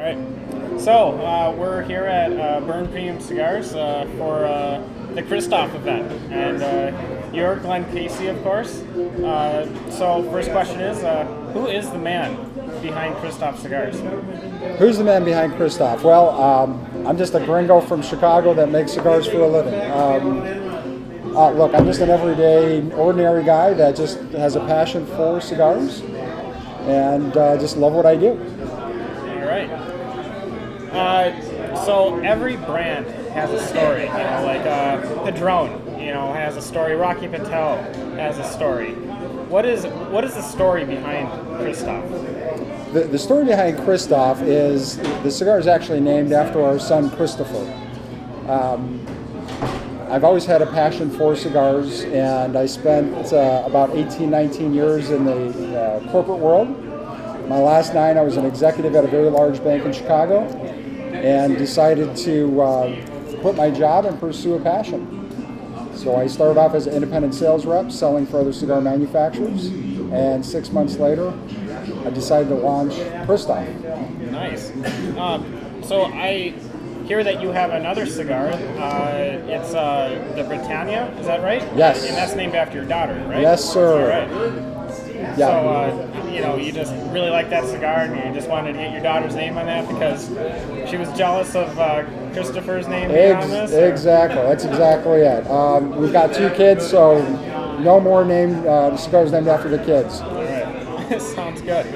right. So we're here at Burn Premium Cigars for the Kristoff event, and you're Glen Casey, of course. So first question is, who is the man behind Kristoff Cigars? Who's the man behind Kristoff? Well, I'm just a gringo from Chicago that makes cigars for a living. Look, I'm just an everyday, ordinary guy that just has a passion for cigars and just love what I do. All right. So every brand has a story, like Padron, has a story. Rocky Patel has a story. What is the story behind Kristoff? The story behind Kristoff is the cigar is actually named after our son Christopher. I've always had a passion for cigars, and I spent about 18, 19 years in the corporate world. My last 9, I was an executive at a very large bank in Chicago, and decided to quit my job and pursue a passion. So I started off as an independent sales rep selling for other cigar manufacturers, and 6 months later I decided to launch Kristoff. Nice. So I hear that you have another cigar. It's the Britannia, is that right? Yes. And that's named after your daughter, right? Yes, sir. All right. Yeah. So, you just really like that cigar, and you just wanted to get your daughter's name on that because she was jealous of Christopher's name being on this? Exactly. That's exactly it. We've got 2 kids, so no more cigars named after the kids. All right. Sounds good.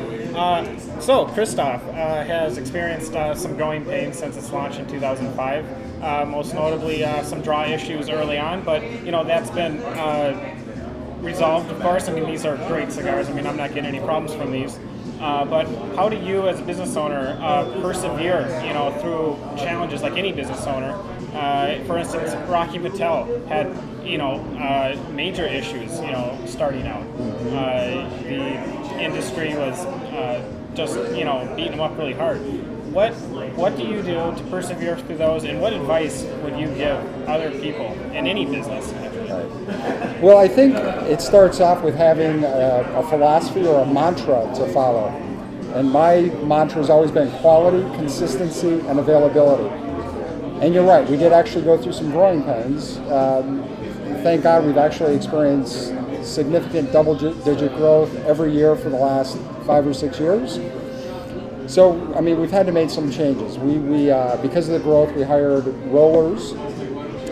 So Kristoff has experienced some growing pains since its launch in 2005. Most notably, some draw issues early on, but that's been resolved, of course. I mean, these are great cigars. I mean, I'm not getting any problems from these. But how do you, as a business owner, persevere, through challenges like any business owner? For instance, Rocky Patel had, major issues, starting out. The industry was just, beating him up really hard. What do you do to persevere through those, and what advice would you give other people in any business? Right. Well, I think it starts off with having a philosophy or a mantra to follow. And my mantra has always been quality, consistency, and availability. And you're right, we did actually go through some growing pains. Thank God we've actually experienced significant double-digit growth every year for the last 5 or 6 years. So, I mean, we've had to make some changes. We because of the growth, we hired rollers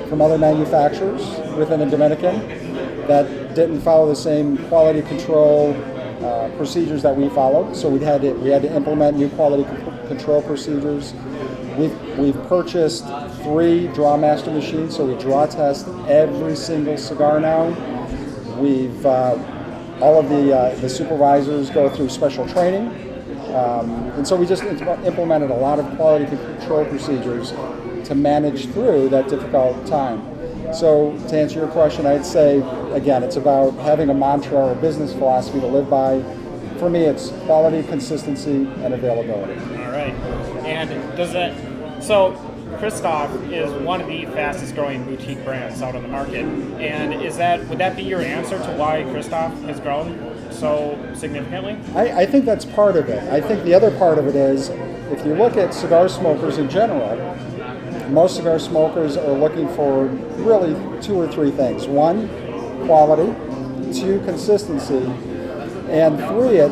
from other manufacturers within the Dominican that didn't follow the same quality control procedures that we followed. So we had to implement new quality control procedures. We've purchased 3 draw master machines, so we draw test every single cigar now. We've all of the supervisors go through special training. And so we just implemented a lot of quality control procedures to manage through that difficult time. So to answer your question, I'd say, again, it's about having a mantra or a business philosophy to live by. For me, it's quality, consistency, and availability. All right. And so Kristoff is one of the fastest growing boutique brands out on the market. And would that be your answer to why Kristoff has grown so significantly? I think that's part of it. I think the other part of it is, if you look at cigar smokers in general, most cigar smokers are looking for really 2 or 3 things. 1, quality. 2, consistency. And 3,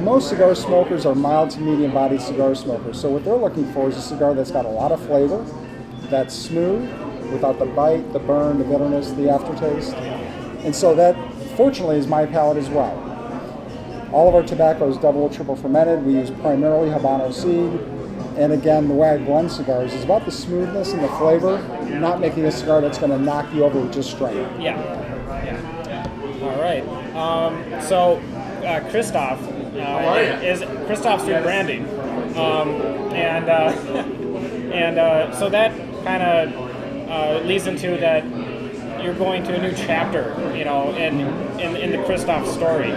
most cigar smokers are mild to medium bodied cigar smokers. So what they're looking for is a cigar that's got a lot of flavor, that's smooth, without the bite, the burn, the bitterness, the aftertaste. And so that, fortunately, is my palate as well. All of our tobacco is double or triple fermented. We use primarily Habano seed. And again, the way I blend cigars is about the smoothness and the flavor, not making a cigar that's going to knock you over with just strength. Yeah. All right. So Kristoff is Kristoff's rebranding, and so that kind of leads into that you're going to a new chapter, in the Kristoff story.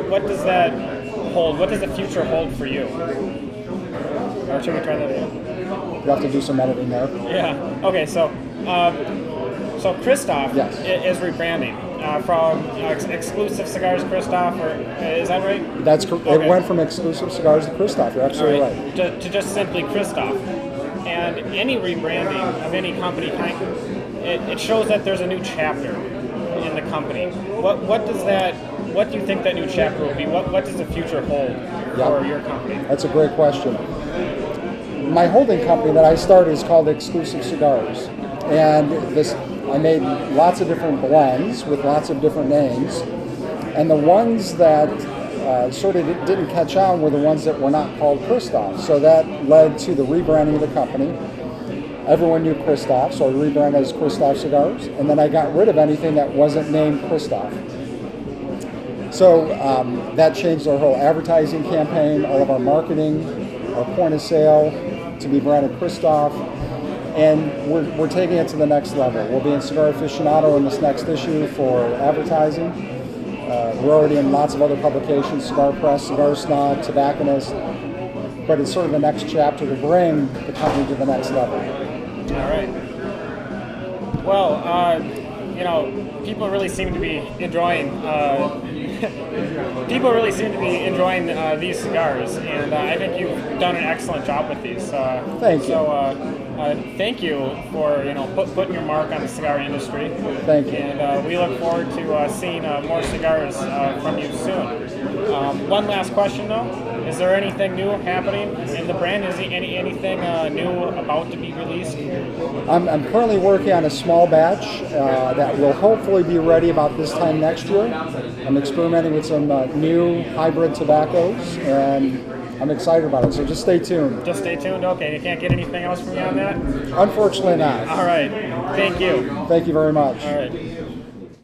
What does that hold? What does the future hold for you? Or should we try that again? You have to do some editing there. Yeah. Okay. So Kristoff Yes. is rebranding. from Exclusive Cigars, Kristoff, or is that right? It went from Exclusive Cigars to Kristoff. You're absolutely right. To just simply Kristoff. And any rebranding of any company, it shows that there's a new chapter in the company. What do you think that new chapter will be? What does the future hold for your company? That's a great question. My holding company that I started is called Exclusive Cigars, and I made lots of different blends with lots of different names, and the ones that sort of didn't catch on were the ones that were not called Kristoff. So that led to the rebranding of the company. Everyone knew Kristoff, so I rebranded as Kristoff Cigars, and then I got rid of anything that wasn't named Kristoff. So that changed our whole advertising campaign, all of our marketing, our point of sale to be branded Kristoff, and we're taking it to the next level. We'll be in Cigar Aficionado in this next issue for advertising. We're already in lots of other publications, Cigar Press, Cigar Snob, Tobacconist, but it's sort of the next chapter to bring the company to the next level. All right. Well, people really seem to be enjoying. These cigars, and I think you've done an excellent job with these. Thank you. So, thank you for putting your mark on the cigar industry. Thank you. And we look forward to seeing more cigars from you soon. One last question though: is there anything new happening in the brand? Is anything new about to be released? I'm currently working on a small batch that will hopefully be ready about this time next year. I'm experimenting with some new hybrid tobaccos, and I'm excited about it, so just stay tuned. Just stay tuned? Okay, you can't get anything else from you on that? Unfortunately not. All right, thank you. Thank you very much. All right.